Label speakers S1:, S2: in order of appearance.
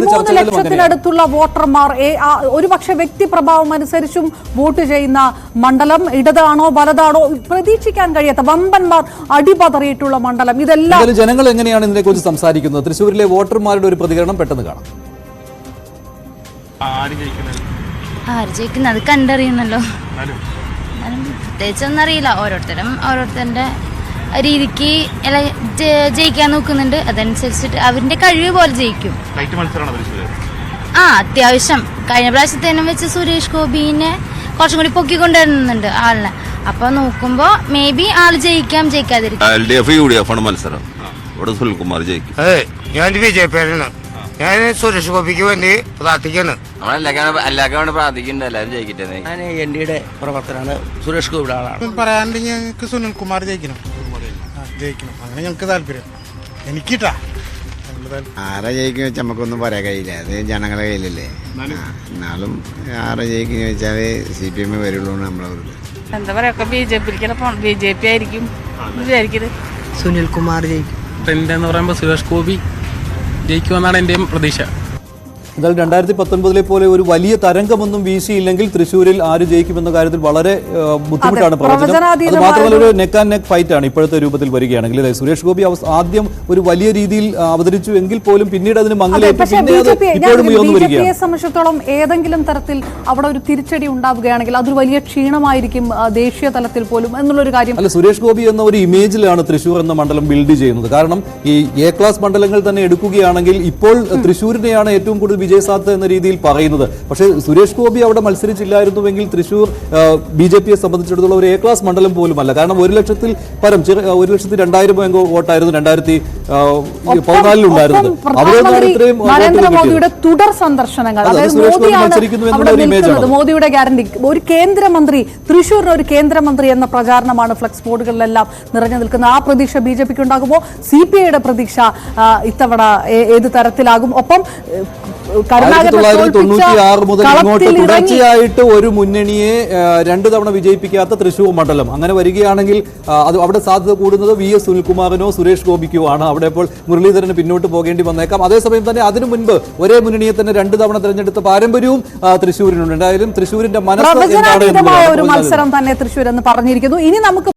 S1: 13 ലക്ഷത്തിനടുത്തുള്ള വോട്ടർമാർ ഒരുപക്ഷെ വ്യക്തിപ്രഭാവം അനുസരിച്ചും വോട്ട് ചെയ്യുന്ന മണ്ഡലം, ഇടതാണോ വലതാണോ പ്രതീക്ഷിക്കാൻ കഴിയാത്ത വമ്പന്മാർ അടിപതറിയിട്ടുള്ള മണ്ഡലം. ഇതെല്ലാം
S2: ജനങ്ങൾ എങ്ങനെയാണ് ഇതിനെക്കുറിച്ച് സംസാരിക്കുന്നത്? തൃശ്ശൂരിലെ വോട്ടർമാരുടെ ഒരു പ്രതികരണം പെട്ടെന്ന് കാണാം.
S3: ആര് ജയിക്കുന്നത് കണ്ടറിയുന്നല്ലോ, പ്രത്യേകിച്ചൊന്നും അറിയില്ല. ഓരോരുത്തരുടെ രീതിക്ക് ജയിക്കാൻ നോക്കുന്നുണ്ട്. അതനുസരിച്ചിട്ട് അവരുടെ കഴിവ് പോലെ ജയിക്കും. അത്യാവശ്യം കഴിഞ്ഞ പ്രാവശ്യത്തേനും വെച്ച് സുരേഷ് ഗോപിനെ കുറച്ചും കൂടി പൊക്കിക്കൊണ്ടുവരുന്നുണ്ട് ആളിനെ. അപ്പൊ നോക്കുമ്പോ മേ ബി ആള് ജയിക്കാതിരിക്കും.
S4: മത്സരം ഇവിടെ സുനിൽകുമാർ ജയിക്കും.
S5: ഞാൻ BJP-യാണ്. ഞാൻ സുരേഷ് ഗോപിക്ക് വേണ്ടി പ്രാർത്ഥിക്കാണ്.
S4: എല്ലാവർക്കും പ്രാർത്ഥിക്കുന്നുണ്ട്, എല്ലാവരും ജയിക്കട്ടെ.
S6: ഞാൻ NDA പ്രവർത്തനാണ്. സുരേഷ് ഗോപിയുടെ ആളാണ്.
S5: പറയാണ്ടെങ്കിൽ ഞങ്ങൾക്ക് സുനിൽകുമാർ ജയിക്കണം. അങ്ങനെ ഞങ്ങൾക്ക് താല്പര്യം. എനിക്കിട്ടാ
S7: ആരെ ജയിക്കുന്ന വെച്ചാൽ നമുക്കൊന്നും പറയാൻ കഴിയില്ല. അത് ജനങ്ങളുടെ കയ്യിലല്ലേ. എന്നാലും ആരെ ജയിക്കുന്ന വെച്ചാൽ CPM വരുള്ളൂ നമ്മളെ.
S8: എന്താ പറയാ, BJP ആയിരിക്കും വിചാരിക്കുന്നത്.
S6: സുനിൽകുമാർ ജയിക്കും.
S9: ട്രെൻഡ് എന്ന് പറയുമ്പോൾ സുരേഷ് ഗോപി ജയിക്കുമെന്നാണ് എൻ്റെയും പ്രതീക്ഷ.
S2: എന്തായാലും 2019 പോലെ ഒരു വലിയ തരംഗമൊന്നും വീശിയില്ലെങ്കിൽ തൃശ്ശൂരിൽ ആര് ജയിക്കുമെന്ന കാര്യത്തിൽ വളരെ ബുദ്ധിമുട്ടാണ് പ്രവചനം. അത് മാത്രമല്ല ഒരു നെക്ക് ആൻഡ് നെക്ക് ഫൈറ്റ് ആണ് ഇപ്പോഴത്തെ രൂപത്തിൽ വരികയാണെങ്കിൽ. സുരേഷ് ഗോപി ആദ്യം ഒരു വലിയ രീതിയിൽ അവതരിച്ചു എങ്കിൽ പോലും പിന്നീട് അതിന്
S1: BJPയെ സംബന്ധിച്ചിടത്തോളം ഏതെങ്കിലും തരത്തിൽ അവിടെ ഒരു തിരിച്ചടി ഉണ്ടാവുകയാണെങ്കിൽ അതൊരു വലിയ ക്ഷീണമായിരിക്കും ദേശീയ തലത്തിൽ പോലും എന്നുള്ളൊരു കാര്യം.
S2: അല്ല, സുരേഷ് ഗോപി എന്ന ഒരു ഇമേജിലാണ് തൃശ്ശൂർ എന്ന മണ്ഡലം ബിൽഡ് ചെയ്യുന്നത്. കാരണം ഈ A ക്ലാസ് മണ്ഡലങ്ങൾ തന്നെ എടുക്കുകയാണെങ്കിൽ ഇപ്പോൾ തൃശ്ശൂരിനെയാണ് ഏറ്റവും കൂടുതൽ വിജയസാധ്യത എന്ന രീതിയിൽ പറയുന്നത്. പക്ഷേ സുരേഷ് ഗോപി അവിടെ മത്സരിച്ചില്ലായിരുന്നുവെങ്കിൽ തൃശ്ശൂർ BJPയെ സംബന്ധിച്ചിടത്തോളം ഒരു A ക്ലാസ് മണ്ഡലം പോലുമല്ല. കാരണം 1,02,000 വോട്ടായിരുന്നു 2014 ഉണ്ടായിരുന്നത്.
S1: നരേന്ദ്രമോദിയുടെ തുടർ സന്ദർശനങ്ങൾ, മോദിയുടെ ഗ്യാരണ്ടി, ഒരു കേന്ദ്രമന്ത്രി, തൃശ്ശൂരിന് ഒരു കേന്ദ്രമന്ത്രി എന്ന പ്രചാരണമാണ് ഫ്ലക്സ് ബോർഡുകളിലെല്ലാം നിറഞ്ഞു നിൽക്കുന്നത്. ആ പ്രതീക്ഷ BJPക്ക് ഉണ്ടാകുമോ? CPIയുടെ പ്രതീക്ഷ ഇത്തവണ ഏത് തരത്തിലാകും? ഒപ്പം
S2: 1996 മുതൽ ഇങ്ങോട്ട് തുടർച്ചയായിട്ട് ഒരു മുന്നണിയെ 2 തവണ വിജയിപ്പിക്കാത്ത തൃശ്ശൂർ മണ്ഡലം. അങ്ങനെ വരികയാണെങ്കിൽ അത് അവിടെ സാധ്യത കൂടുന്നത് VS സുനിൽകുമാറിനോ സുരേഷ് ഗോപിക്കോ ആണ്. അവിടെ ഇപ്പോൾ മുരളീധരന് പിന്നോട്ട് പോകേണ്ടി വന്നേക്കാം. അതേസമയം തന്നെ അതിനു മുൻപ് ഒരേ മുന്നണിയെ തന്നെ 2 തവണ തെരഞ്ഞെടുത്ത പാരമ്പര്യവും തൃശ്ശൂരിനുണ്ട്. എന്തായാലും തൃശ്ശൂരിന്റെ മനസ്സ്
S1: ഒരു മത്സരം തന്നെ തൃശ്ശൂർ എന്ന് പറഞ്ഞിരിക്കുന്നു. ഇനി നമുക്ക്